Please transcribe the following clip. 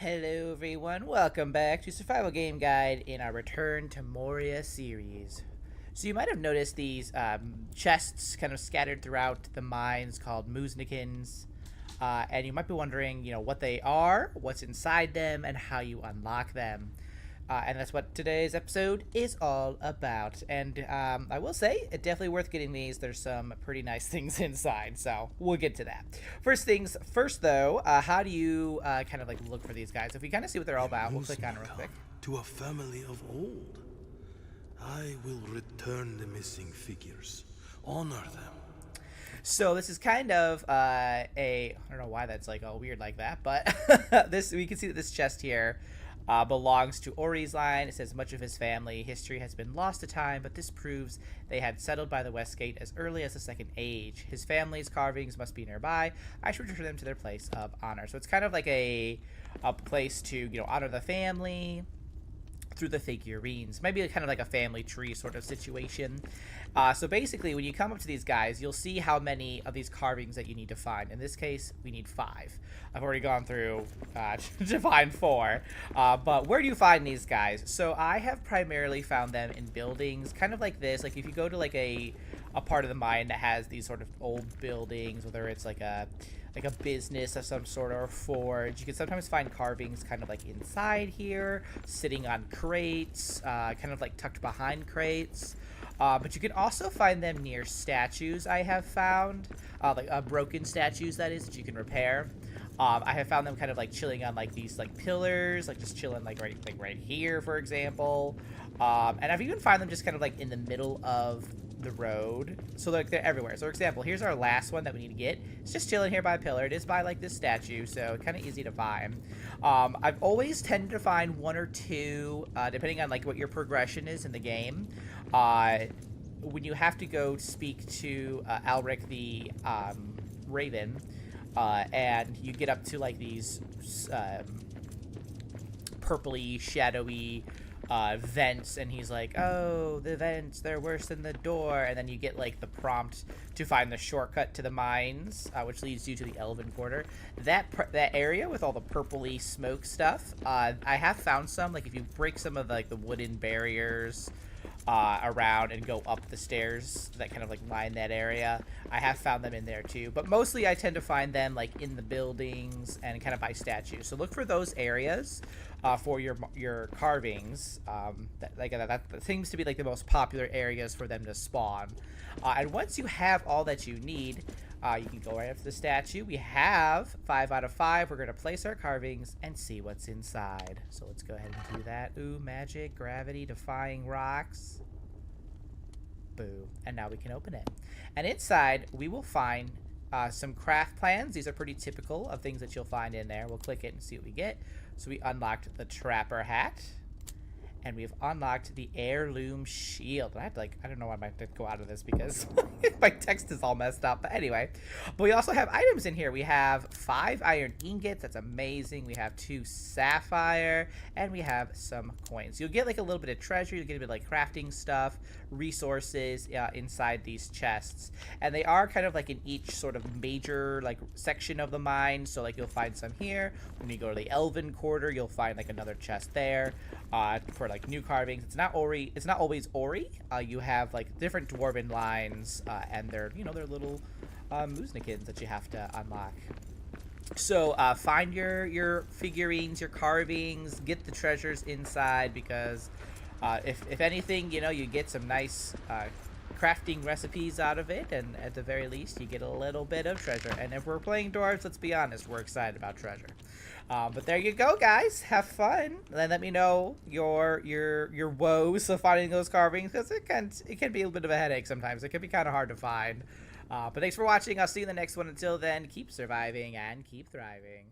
Hello everyone, welcome back to Survival Game Guide in our Return to Moria series. So you might have noticed these chests kind of scattered throughout the mines called Muznakens. And you might be wondering, what they are, what's inside them, and how you unlock them. And that's what today's episode is all about. And I will say, it's definitely worth getting these. There's some pretty nice things inside, so we'll get to that. First things first, though, how do you kind of like look for these guys? If we kind of see what they're all about, we'll click on it real quick. To a family of old. I will return the missing figures. Honor them. So this is kind of I don't know why that's like all weird like that, but we can see that this chest here belongs to Ori's line. It says much of his family history has been lost to time, but this proves they had settled by the West Gate as early as the Second Age. His family's carvings must be nearby. I should return them to their place of honor. So it's kind of like a place to honor the family through the figurines. Maybe kind of like a family tree sort of situation. So basically, when you come up to these guys, you'll see how many of these carvings that you need to find. In this case, we need 5. I've already gone through to find 4. But where do you find these guys? So I have primarily found them in buildings, kind of like this. Like if you go to like a part of the mine that has these sort of old buildings, whether it's like a business of some sort or a forge. You can sometimes find carvings kind of like inside here, sitting on crates, kind of like tucked behind crates. But you can also find them near statues I have found, like broken statues that is, that you can repair. I have found them kind of like chilling on like these like pillars, like just chilling like right here, for example. And I've even found them just kind of like in the middle of the road, so like they're everywhere. So for example, here's our last one that we need to get. It's just chilling here by a pillar. It is by like this statue, so kind of easy to find. I've always tended to find 1 or 2 depending on like what your progression is in the game. When you have to go speak to Alric the Raven, and you get up to like these purpley shadowy vents, and he's like, oh, the vents, they're worse than the door, and then you get like the prompt to find the shortcut to the mines, which leads you to the Elven Quarter. That area with all the purpley smoke stuff, I have found some, like if you break some of like the wooden barriers around and go up the stairs that kind of like line that area, I have found them in there too. But mostly I tend to find them like in the buildings and kind of by statues. So look for those areas for your carvings. That seems to be like the most popular areas for them to spawn. And once you have all that you need, you can go right up to the statue. We have 5 out of 5. We're going to place our carvings and see what's inside. So let's go ahead and do that. Ooh, magic, gravity, defying rocks. Boo. And now we can open it. And inside, we will find some craft plans. These are pretty typical of things that you'll find in there. We'll click it and see what we get. So we unlocked the trapper hat. And we've unlocked the heirloom shield. I have to I don't know why I might go out of this because my text is all messed up. But anyway, but we also have items in here. We have 5 iron ingots. That's amazing. We have 2 sapphire, and we have some coins. You'll get like a little bit of treasure. You'll get a bit of like crafting stuff, resources inside these chests. And they are kind of like in each sort of major like section of the mine. So like you'll find some here. When you go to the Elven Quarter, you'll find like another chest there for like new carvings. It's not always Ori. You have like different dwarven lines, and they're they're little Muznakens that you have to unlock. So find your figurines, your carvings, get the treasures inside, because if anything, you get some nice crafting recipes out of it, and at the very least you get a little bit of treasure. And if we're playing dwarves, let's be honest, we're excited about treasure. But there you go, guys. Have fun. Then let me know your woes of finding those carvings, because it can be a bit of a headache sometimes. It can be kind of hard to find. But thanks for watching. I'll see you in the next one. Until then, keep surviving and keep thriving.